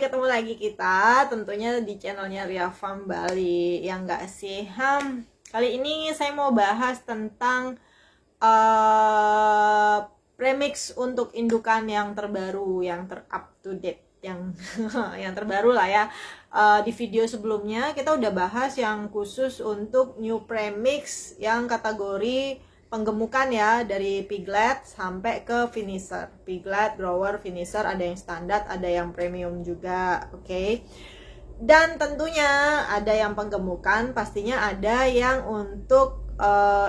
ketemu lagi kita tentunya di channelnya Ria Farm Bali. Yang enggak sih? Kali ini saya mau bahas tentang premix untuk indukan yang terbaru, yang up to date, yang yang terbaru lah ya. Di video sebelumnya kita udah bahas yang khusus untuk new premix yang kategori penggemukan ya, dari piglet sampai ke finisher. Piglet, grower, finisher, ada yang standar, ada yang premium juga. Oke. Dan tentunya ada yang penggemukan, pastinya ada yang untuk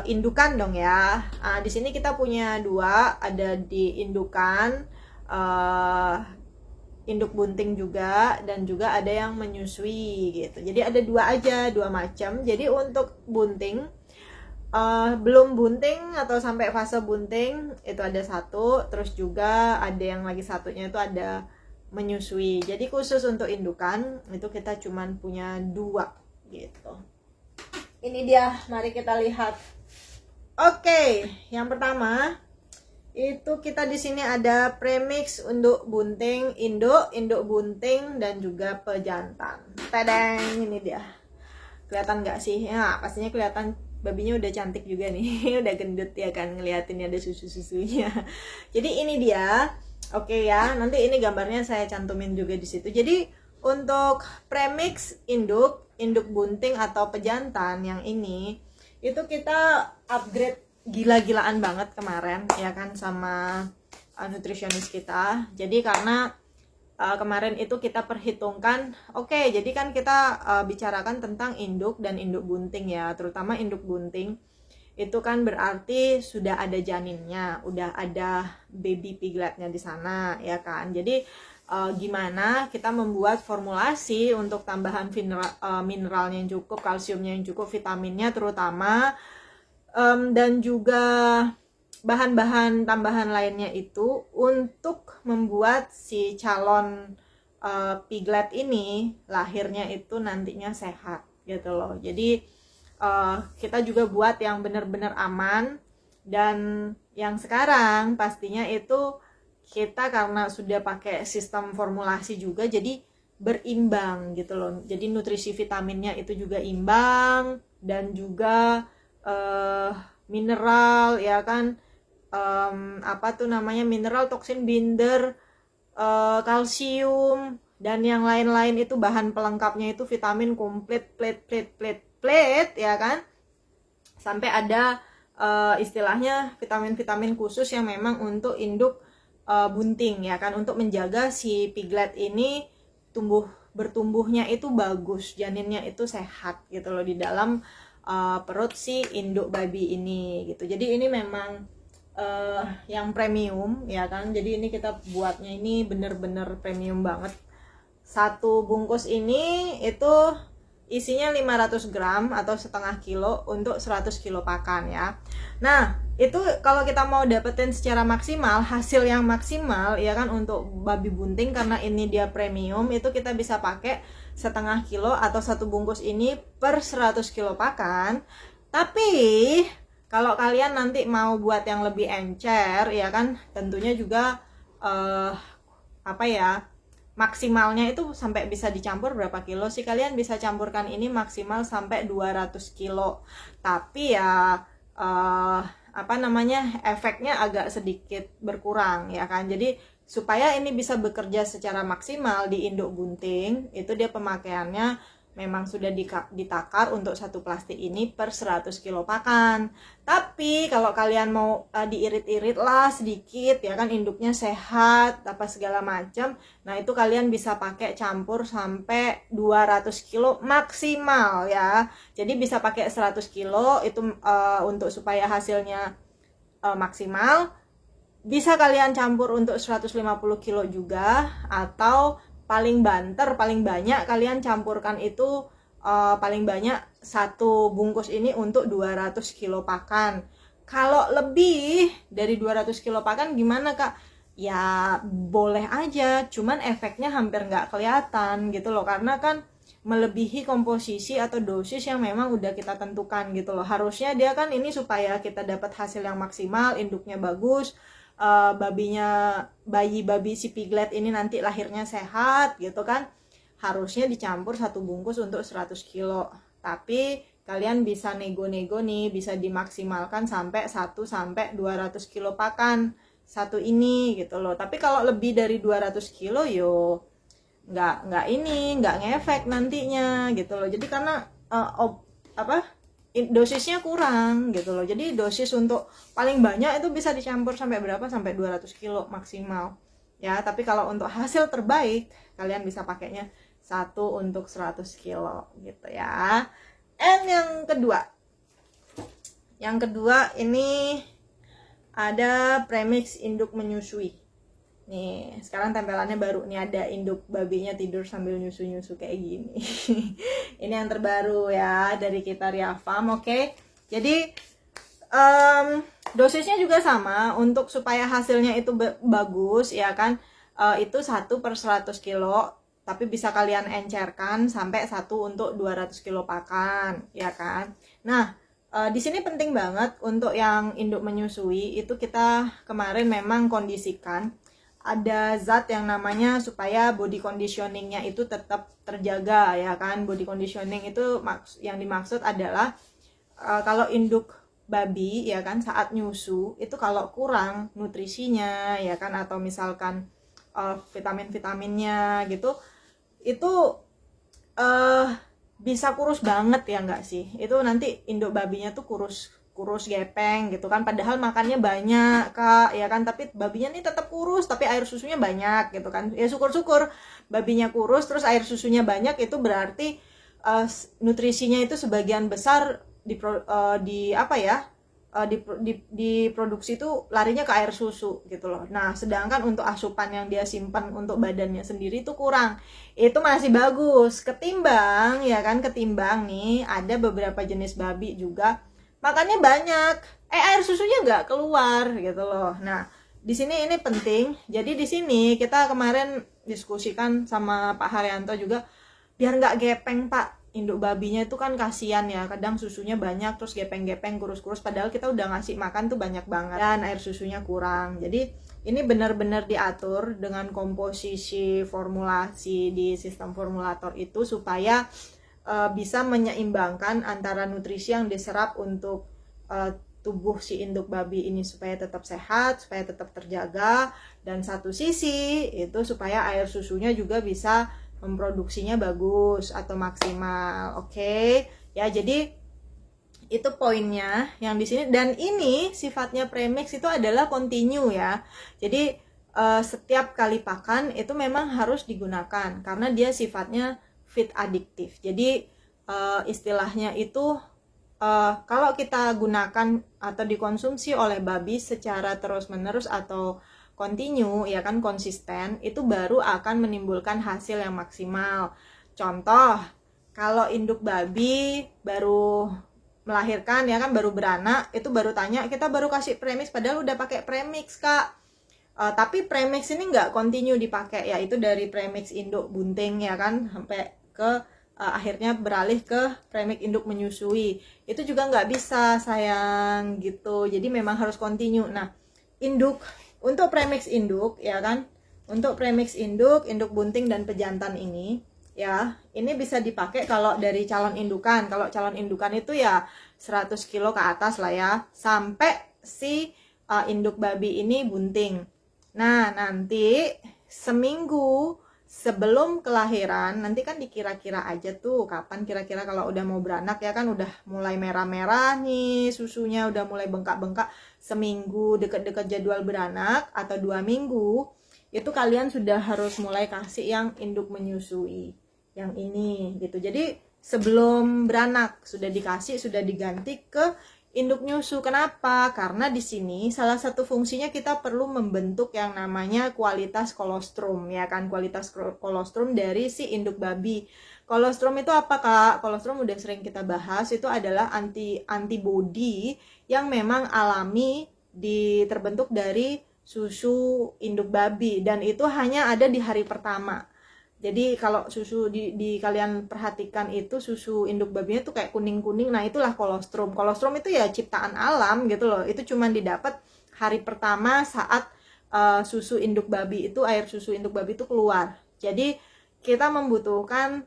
indukan dong ya. Di sini kita punya dua, ada di indukan, induk bunting juga, dan juga ada yang menyusui gitu. Jadi ada dua aja, dua macam. Jadi untuk bunting, belum bunting atau sampai fase bunting itu ada satu, terus juga ada yang lagi satunya itu ada menyusui. Jadi khusus untuk indukan itu kita cuman punya dua gitu. Ini dia, mari kita lihat. Oke, yang pertama itu kita di sini ada premix untuk bunting, induk bunting, dan juga pejantan. Tadang, ini dia. Kelihatan nggak sih? Ya, pastinya kelihatan. Babinya udah cantik juga nih, udah gendut ya kan, ngeliatin ada susu-susunya. Jadi ini dia. Oke ya, nanti ini gambarnya saya cantumin juga di situ. Jadi untuk premix induk bunting atau pejantan yang ini, itu kita upgrade gila-gilaan banget kemarin ya kan sama nutritionist kita. Jadi karena kemarin itu kita perhitungkan, oke, jadi kan kita bicarakan tentang induk dan induk bunting ya, terutama induk bunting itu kan berarti sudah ada janinnya, udah ada baby pigletnya di sana ya kan. Jadi gimana kita membuat formulasi untuk tambahan mineralnya yang cukup, kalsiumnya yang cukup, vitaminnya terutama, dan juga bahan-bahan tambahan lainnya itu untuk membuat si calon piglet ini lahirnya itu nantinya sehat gitu loh. Jadi kita juga buat yang benar-benar aman, dan yang sekarang pastinya itu kita karena sudah pakai sistem formulasi juga, jadi berimbang gitu loh. Jadi nutrisi vitaminnya itu juga imbang, dan juga mineral ya kan, apa tuh namanya, mineral, toksin binder, kalsium, dan yang lain-lain itu bahan pelengkapnya itu vitamin komplit, plate ya kan, sampai ada istilahnya vitamin-vitamin khusus yang memang untuk induk bunting ya kan, untuk menjaga si piglet ini bertumbuhnya itu bagus, janinnya itu sehat gitu loh di dalam perut si induk babi ini gitu. Jadi ini memang yang premium ya kan. Jadi ini kita buatnya ini bener-bener premium banget. Satu bungkus ini itu isinya 500 gram atau setengah kilo untuk 100 kilo pakan ya. Nah itu kalau kita mau dapetin secara maksimal, hasil yang maksimal ya kan untuk babi bunting, karena ini dia premium, itu kita bisa pakai setengah kilo atau satu bungkus ini per 100 kilo pakan. Tapi kalau kalian nanti mau buat yang lebih encer ya kan, tentunya juga apa ya, maksimalnya itu sampai bisa dicampur berapa kilo sih, kalian bisa campurkan ini maksimal sampai 200 kilo. Tapi ya apa namanya, efeknya agak sedikit berkurang ya kan. Jadi supaya ini bisa bekerja secara maksimal di induk bunting, itu dia pemakaiannya memang sudah ditakar untuk satu plastik ini per 100 kilo pakan. Tapi kalau kalian mau diirit-irit lah sedikit ya kan, induknya sehat apa segala macam, nah itu kalian bisa pakai campur sampai 200 kilo maksimal ya. Jadi bisa pakai 100 kilo itu untuk supaya hasilnya maksimal. Bisa kalian campur untuk 150 kilo juga, atau paling banyak kalian campurkan itu paling banyak satu bungkus ini untuk 200 kilo pakan. Kalau lebih dari 200 kilo pakan gimana kak? Ya boleh aja, cuman efeknya hampir nggak kelihatan gitu loh, karena kan melebihi komposisi atau dosis yang memang udah kita tentukan gitu loh. Harusnya dia kan ini supaya kita dapat hasil yang maksimal, induknya bagus, bayi si piglet ini nanti lahirnya sehat gitu kan, harusnya dicampur 1 bungkus untuk 100 kilo. Tapi kalian bisa nego-nego nih, bisa dimaksimalkan sampai 1-200 kilo pakan satu ini gitu loh. Tapi kalau lebih dari 200 kilo yo nggak ngefek nantinya gitu loh. Jadi karena dosisnya kurang gitu loh. Jadi dosis untuk paling banyak itu bisa dicampur sampai berapa? Sampai 200 kilo maksimal ya. Tapi kalau untuk hasil terbaik kalian bisa pakainya 1 untuk 100 kilo gitu ya. And yang kedua ini ada premix induk menyusui. Nih, sekarang tempelannya baru nih, ada induk babinya tidur sambil nyusu-nyusu kayak gini. Ini yang terbaru ya dari Kitaria Farm, oke. Jadi dosisnya juga sama untuk supaya hasilnya itu bagus ya kan. Itu 1/100 kilo, tapi bisa kalian encerkan sampai 1 untuk 200 kilo pakan ya kan. Nah, di sini penting banget untuk yang induk menyusui itu kita kemarin memang kondisikan ada zat yang namanya supaya body conditioningnya itu tetap terjaga ya kan. Body conditioning itu yang dimaksud adalah kalau induk babi ya kan saat nyusu itu kalau kurang nutrisinya ya kan, atau misalkan vitamin-vitaminnya gitu, itu bisa kurus banget ya enggak sih. Itu nanti induk babinya tuh kurus gepeng gitu kan, padahal makannya banyak kak ya kan, tapi babinya nih tetap kurus tapi air susunya banyak gitu kan. Ya syukur-syukur babinya kurus terus air susunya banyak, itu berarti nutrisinya itu sebagian besar diproduksi itu larinya ke air susu gitu loh. Nah sedangkan untuk asupan yang dia simpan untuk badannya sendiri itu kurang, itu masih bagus ketimbang nih ada beberapa jenis babi juga makannya banyak, air susunya nggak keluar gitu loh. Nah, di sini ini penting. Jadi di sini kita kemarin diskusikan sama Pak Haryanto juga, biar nggak gepeng Pak, induk babinya itu kan kasihan ya, kadang susunya banyak terus gepeng-gepeng kurus-kurus, padahal kita udah ngasih makan tuh banyak banget dan air susunya kurang. Jadi ini benar-benar diatur dengan komposisi formulasi di sistem formulator itu supaya bisa menyeimbangkan antara nutrisi yang diserap untuk tubuh si induk babi ini supaya tetap sehat, supaya tetap terjaga, dan satu sisi itu supaya air susunya juga bisa memproduksinya bagus atau maksimal. Oke. Ya, jadi itu poinnya yang di sini. Dan ini sifatnya premix itu adalah continue ya. Jadi setiap kali pakan itu memang harus digunakan karena dia sifatnya feed adiktif. Jadi istilahnya itu kalau kita gunakan atau dikonsumsi oleh babi secara terus-menerus atau continue ya kan, konsisten, itu baru akan menimbulkan hasil yang maksimal. Contoh, kalau induk babi baru melahirkan ya kan, baru beranak, itu baru tanya kita baru kasih premix padahal udah pakai premix kak. Tapi premix ini nggak continue dipakai, yaitu dari premix induk bunting ya kan sampai ke akhirnya beralih ke premix induk menyusui. Itu juga nggak bisa sayang gitu. Jadi memang harus continue. Nah, untuk premix induk ya kan, untuk premix induk bunting dan pejantan ini ya, ini bisa dipakai kalau dari calon indukan. Kalau calon indukan itu ya 100 kilo ke atas lah ya, sampai si induk babi ini bunting. Nah, nanti seminggu sebelum kelahiran, nanti kan dikira-kira aja tuh kapan kira-kira kalau udah mau beranak ya kan, udah mulai merah-merah nih susunya, udah mulai bengkak-bengkak, seminggu deket-deket jadwal beranak atau 2 minggu, itu kalian sudah harus mulai kasih yang induk menyusui yang ini gitu. Jadi sebelum beranak sudah dikasih, sudah diganti ke induk nyusu. Kenapa? Karena di sini salah satu fungsinya kita perlu membentuk yang namanya kualitas kolostrum ya kan, kualitas kolostrum dari si induk babi. Kolostrum itu apa kak? Kolostrum udah sering kita bahas, itu adalah antibody yang memang alami terbentuk dari susu induk babi, dan itu hanya ada di hari pertama. Jadi kalau susu di kalian perhatikan itu susu induk babinya tuh kayak kuning-kuning, nah itulah kolostrum. Kolostrum itu ya ciptaan alam gitu loh, itu cuman didapat hari pertama saat susu induk babi itu, air susu induk babi itu keluar. Jadi kita membutuhkan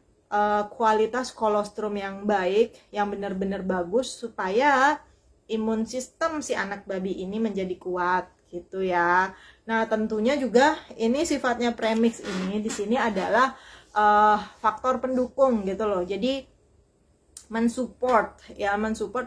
kualitas kolostrum yang baik, yang benar-benar bagus supaya imun sistem si anak babi ini menjadi kuat gitu ya. Nah, tentunya juga ini sifatnya premix ini di sini adalah faktor pendukung gitu loh. Jadi mensupport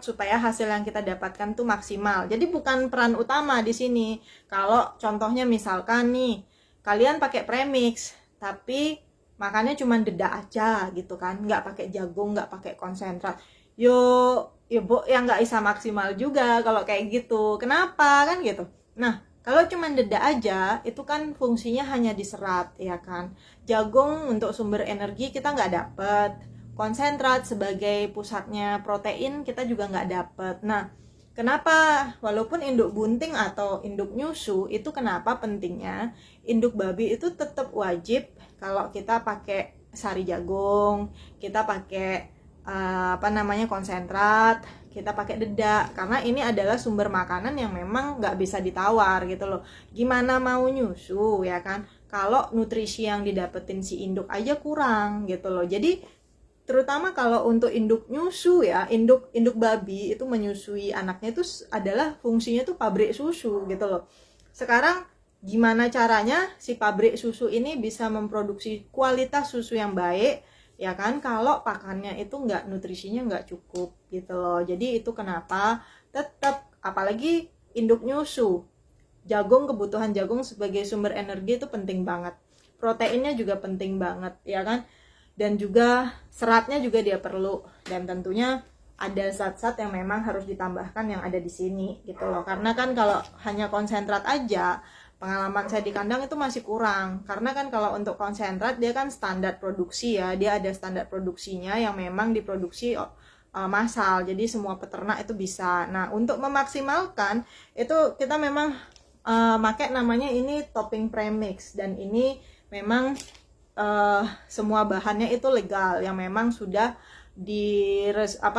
supaya hasil yang kita dapatkan tuh maksimal. Jadi bukan peran utama di sini. Kalau contohnya misalkan nih kalian pakai premix tapi makannya cuma dedak aja gitu kan, nggak pakai jagung, nggak pakai konsentrat, yo bu yang nggak bisa maksimal juga kalau kayak gitu. Kenapa kan gitu? Nah, kalau cuma dedak aja itu kan fungsinya hanya diserap ya kan. Jagung untuk sumber energi kita nggak dapet, konsentrat sebagai pusatnya protein kita juga nggak dapet. Nah, kenapa walaupun induk bunting atau induk nyusu itu kenapa pentingnya induk babi itu tetap wajib kalau kita pakai sari jagung, kita pakai konsentrat, kita pakai dedak, karena ini adalah sumber makanan yang memang nggak bisa ditawar gitu loh. Gimana mau nyusu ya kan kalau nutrisi yang didapetin si induk aja kurang gitu loh. Jadi terutama kalau untuk induk nyusu ya, induk babi itu menyusui anaknya itu adalah fungsinya tuh pabrik susu gitu loh. Sekarang gimana caranya si pabrik susu ini bisa memproduksi kualitas susu yang baik ya kan, kalau pakannya itu nutrisinya nggak cukup gitu loh. Jadi itu kenapa tetap, apalagi induk nyusu, jagung, kebutuhan jagung sebagai sumber energi itu penting banget, proteinnya juga penting banget ya kan, dan juga seratnya juga dia perlu, dan tentunya ada zat-zat yang memang harus ditambahkan yang ada di sini gitu loh. Karena kan kalau hanya konsentrat aja, pengalaman saya di kandang itu masih kurang, karena kan kalau untuk konsentrat dia kan standar produksi ya, dia ada standar produksinya yang memang diproduksi massal, jadi semua peternak itu bisa. Nah, untuk memaksimalkan itu kita memang pakai namanya ini topping premix, dan ini memang semua bahannya itu legal, yang memang sudah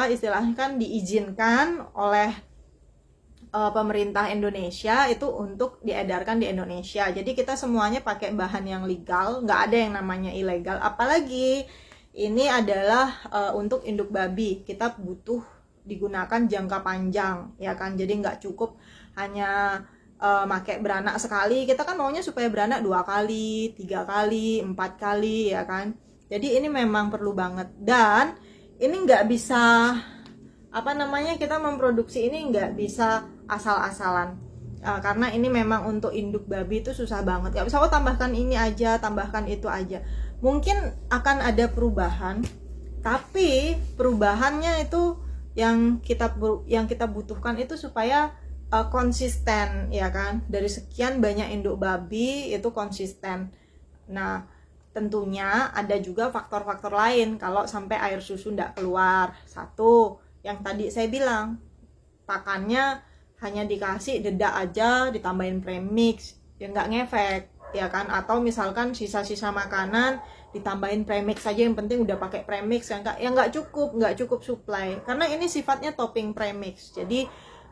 istilahnya kan diizinkan oleh pemerintah Indonesia itu untuk diedarkan di Indonesia. Jadi kita semuanya pakai bahan yang legal, nggak ada yang namanya ilegal. Apalagi ini adalah untuk induk babi, kita butuh digunakan jangka panjang ya kan. Jadi nggak cukup hanya pakai beranak sekali, kita kan maunya supaya beranak 2 kali, 3 kali, 4 kali ya kan. Jadi ini memang perlu banget, dan ini nggak bisa kita memproduksi ini nggak bisa asal-asalan, karena ini memang untuk induk babi itu susah banget. Nggak bisa tambahkan ini aja, tambahkan itu aja. Mungkin akan ada perubahan, tapi perubahannya itu yang kita butuhkan itu supaya konsisten ya kan, dari sekian banyak induk babi itu konsisten. Nah, tentunya ada juga faktor-faktor lain kalau sampai air susu nggak keluar. Satu, yang tadi saya bilang, pakannya hanya dikasih dedak aja ditambahin premix, ya nggak ngefek ya kan. Atau misalkan sisa-sisa makanan ditambahin premix saja, yang penting udah pakai premix, yang nggak cukup supply, karena ini sifatnya topping premix. Jadi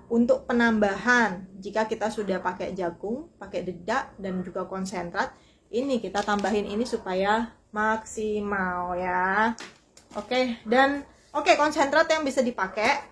untuk penambahan, jika kita sudah pakai jagung, pakai dedak dan juga konsentrat, ini kita tambahin ini supaya maksimal ya. Oke, konsentrat yang bisa dipakai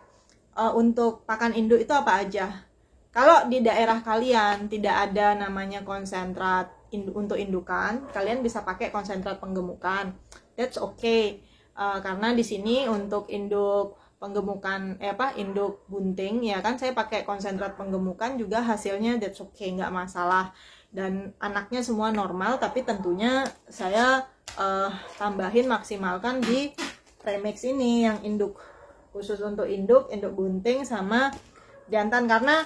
untuk pakan induk itu apa aja? Kalau di daerah kalian tidak ada namanya konsentrat untuk indukan, kalian bisa pakai konsentrat penggemukan. That's okay. Karena di sini untuk induk penggemukan induk bunting ya kan, saya pakai konsentrat penggemukan juga, hasilnya that's okay, nggak masalah, dan anaknya semua normal. Tapi tentunya saya tambahin maksimalkan di premix ini yang induk, khusus untuk induk bunting sama jantan, karena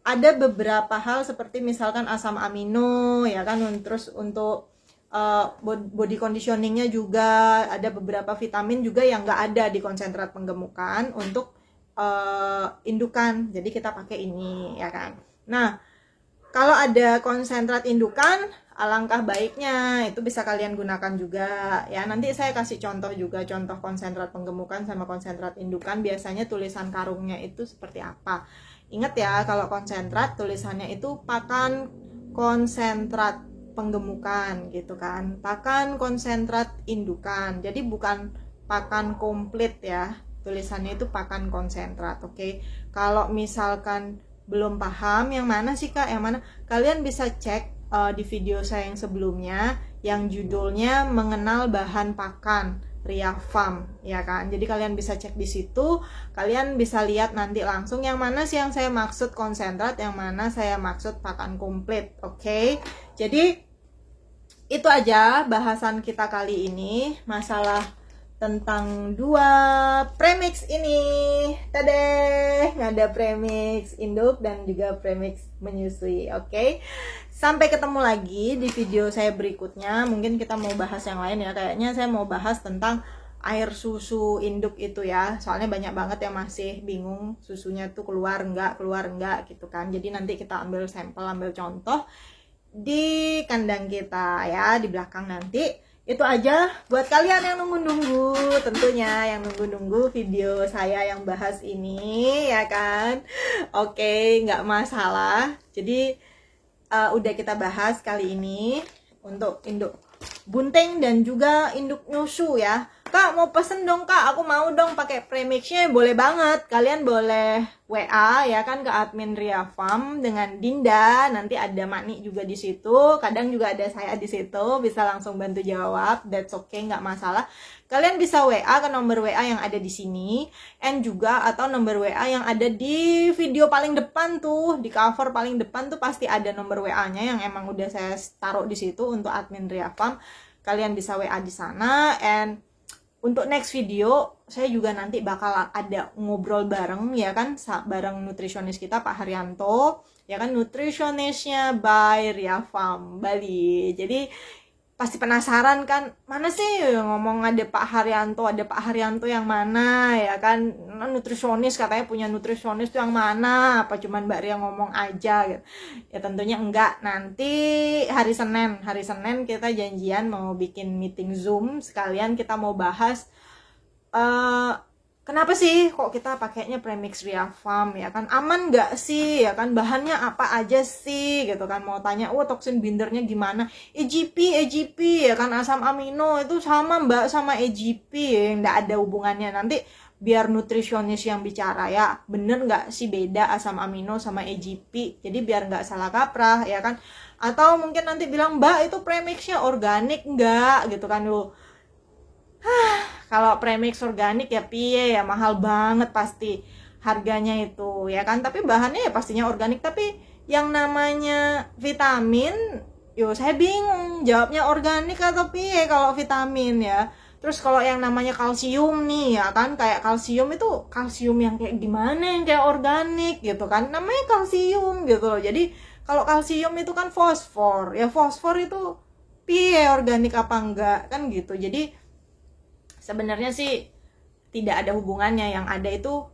ada beberapa hal seperti misalkan asam amino ya kan, terus untuk body conditioningnya juga ada beberapa vitamin juga yang nggak ada di konsentrat penggemukan untuk indukan, jadi kita pakai ini ya kan. Nah, kalau ada konsentrat indukan, alangkah baiknya itu bisa kalian gunakan juga ya. Nanti saya kasih contoh juga, contoh konsentrat penggemukan sama konsentrat indukan, biasanya tulisan karungnya itu seperti apa. Ingat ya, kalau konsentrat tulisannya itu pakan konsentrat penggemukan gitu kan, pakan konsentrat indukan. Jadi bukan pakan komplit ya, tulisannya itu pakan konsentrat. Oke. Kalau misalkan belum paham yang mana sih Kak, yang mana, kalian bisa cek di video saya yang sebelumnya yang judulnya mengenal bahan pakan Ria Farm ya kan. Jadi kalian bisa cek di situ, kalian bisa lihat nanti langsung yang mana sih yang saya maksud konsentrat, yang mana saya maksud pakan komplit. Oke. Jadi itu aja bahasan kita kali ini, masalah tentang 2 premix ini. Tadeh, ada premix induk dan juga premix menyusui. Oke. Sampai ketemu lagi di video saya berikutnya. Mungkin kita mau bahas yang lain ya. Kayaknya saya mau bahas tentang air susu induk itu ya. Soalnya banyak banget yang masih bingung susunya tuh keluar enggak gitu kan. Jadi nanti kita ambil sampel, ambil contoh di kandang kita ya, di belakang nanti. Itu aja buat kalian yang nunggu-nunggu, tentunya yang nunggu-nunggu video saya yang bahas ini ya kan. Oke, nggak masalah. Jadi udah kita bahas kali ini untuk induk bunting dan juga induk nyusu ya. Kak mau pesen dong Kak, aku mau dong pakai premixnya. Boleh banget, kalian boleh WA ya kan ke admin Ria Farm dengan Dinda. Nanti ada Mani juga di situ, kadang juga ada saya di situ, bisa langsung bantu jawab. That's okay, nggak masalah. Kalian bisa WA ke nomor WA yang ada di sini, and juga atau nomor WA yang ada di video paling depan tuh, di cover paling depan tuh pasti ada nomor WA-nya yang emang udah saya taruh di situ untuk admin Ria Farm. Kalian bisa WA di sana. And untuk next video saya juga nanti bakal ada ngobrol bareng ya kan, bareng nutrisionis kita Pak Haryanto ya kan, nutrisionisnya by Ria Farm Bali. Jadi pasti penasaran kan, mana sih ngomong ada Pak Haryanto yang mana ya kan, nutrisionis katanya punya nutrisionis tuh yang mana, apa cuman Mbak Ria ngomong aja gitu. Ya tentunya enggak. Nanti hari Senin kita janjian mau bikin meeting Zoom, sekalian kita mau bahas kenapa sih kok kita pakainya premix Ria Farm ya kan, aman nggak sih ya kan, bahannya apa aja sih gitu kan. Mau tanya toksin bindernya gimana, EGP ya kan, asam amino itu sama Mbak sama EGP ya, nggak ada hubungannya. Nanti biar nutrisionis yang bicara ya, bener nggak sih beda asam amino sama EGP, jadi biar nggak salah kaprah ya kan. Atau mungkin nanti bilang Mbak itu premixnya organik nggak gitu kan. Kalau premix organik ya piye ya, mahal banget pasti harganya itu ya kan. Tapi bahannya ya pastinya organik. Tapi yang namanya vitamin, saya bingung jawabnya organik atau piye kalau vitamin ya. Terus kalau yang namanya kalsium nih ya kan, kayak kalsium itu kalsium yang kayak gimana yang kayak organik gitu kan, namanya kalsium gitu loh. Jadi kalau kalsium itu kan fosfor ya, fosfor itu piye organik apa enggak kan gitu. Jadi sebenarnya sih tidak ada hubungannya, yang ada itu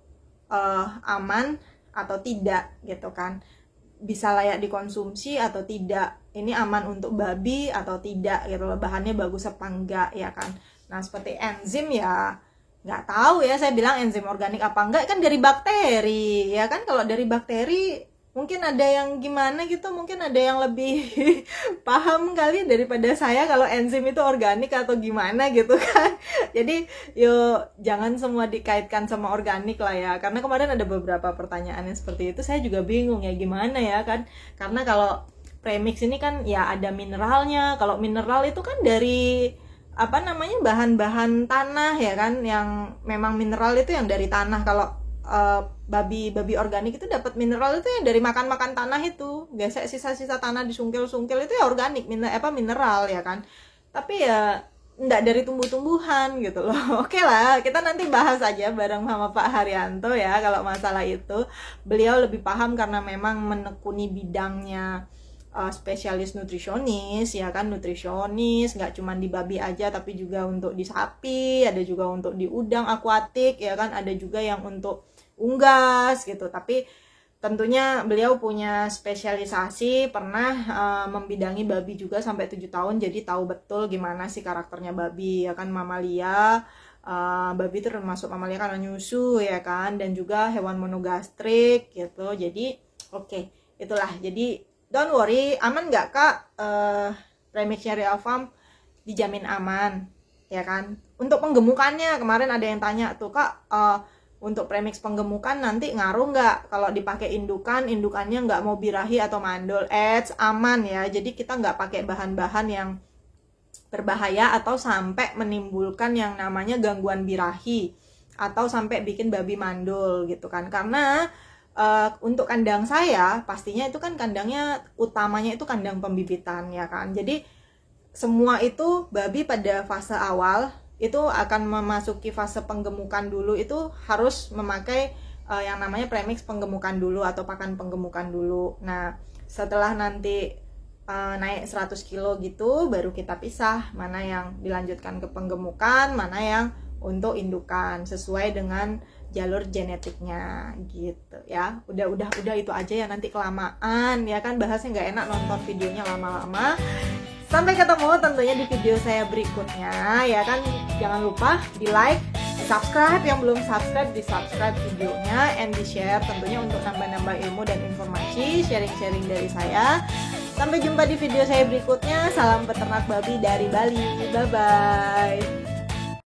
aman atau tidak gitu kan, bisa layak dikonsumsi atau tidak, ini aman untuk babi atau tidak gitu loh, bahannya bagus apa enggak ya kan. Nah seperti enzim ya nggak tahu ya, saya bilang enzim organik apa enggak kan dari bakteri ya kan. Kalau dari bakteri mungkin ada yang gimana gitu, mungkin ada yang lebih paham kali daripada saya kalau enzim itu organik atau gimana gitu kan. Jadi jangan semua dikaitkan sama organik lah ya, karena kemarin ada beberapa pertanyaan yang seperti itu, saya juga bingung ya gimana ya kan. Karena kalau premix ini kan ya ada mineralnya. Kalau mineral itu kan dari bahan-bahan tanah ya kan, yang memang mineral itu yang dari tanah. Kalau babi organik itu dapat mineral itu yang dari makan tanah itu, gesek sisa-sisa tanah disungkil-sungkil itu ya organik, mineral ya kan. Tapi ya enggak dari tumbuh-tumbuhan gitu loh. Oke lah, kita nanti bahas aja bareng sama Pak Haryanto ya kalau masalah itu. Beliau lebih paham karena memang menekuni bidangnya spesialis nutrisionis ya kan, nutrisionis nggak cuma di babi aja tapi juga untuk di sapi, ada juga untuk di udang akuatik ya kan, ada juga yang untuk unggas gitu. Tapi tentunya beliau punya spesialisasi, pernah membidangi babi juga sampai 7 tahun, jadi tahu betul gimana sih karakternya babi ya kan, mamalia babi itu termasuk mamalia karena nyusu ya kan, dan juga hewan monogastrik gitu. Jadi oke, itulah. Jadi don't worry, aman nggak kak? Premixnya Real Farm dijamin aman ya kan. Untuk penggemukannya kemarin ada yang tanya tuh kak, untuk premix penggemukan nanti ngaruh nggak kalau dipakai indukannya nggak mau birahi atau mandul? Aman ya. Jadi kita nggak pakai bahan-bahan yang berbahaya atau sampai menimbulkan yang namanya gangguan birahi atau sampai bikin babi mandul gitu kan. Karena untuk kandang saya pastinya itu kan kandangnya utamanya itu kandang pembibitan ya kan. Jadi semua itu babi pada fase awal itu akan memasuki fase penggemukan dulu, itu harus memakai yang namanya premix penggemukan dulu atau pakan penggemukan dulu. Nah setelah nanti naik 100 kilo gitu baru kita pisah mana yang dilanjutkan ke penggemukan, mana yang untuk indukan sesuai dengan jalur genetiknya gitu ya. Udah itu aja ya, nanti kelamaan ya kan bahasnya nggak enak nonton videonya lama-lama. Sampai ketemu tentunya di video saya berikutnya ya kan. Jangan lupa di like, di subscribe, yang belum subscribe di subscribe videonya, and di share tentunya untuk nambah-nambah ilmu dan informasi, sharing-sharing dari saya. Sampai jumpa di video saya berikutnya. Salam peternak babi dari Bali. Bye bye.